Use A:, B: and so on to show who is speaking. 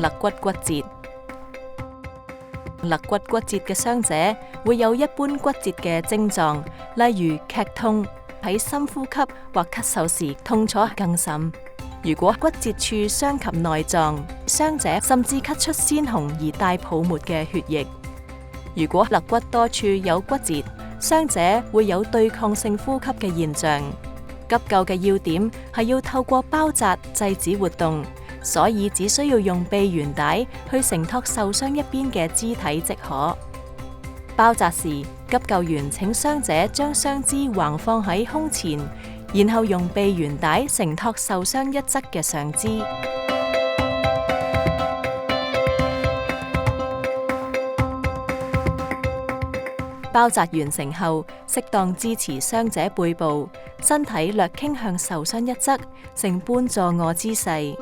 A: 肋骨骨折。肋骨骨折嘅傷者會有一般骨折嘅症狀，例如劇痛，喺深呼吸或咳嗽時痛楚更甚。如果骨折處傷及內臟，傷者甚至咳出鮮紅而帶泡沫嘅血液。如果肋骨多處有骨折，傷者會有對抗性呼吸嘅現象。急救嘅要點係要透過包紮制止活動，所以只需要用臂懸帶去承托受傷一邊嘅肢體即可。包紮時，急救員請傷者將雙肢橫放喺胸前，然後用臂懸帶承托受傷一側嘅上肢。包紮完成後，適當支持傷者背部，身體略傾向受傷一側，呈半坐臥姿勢。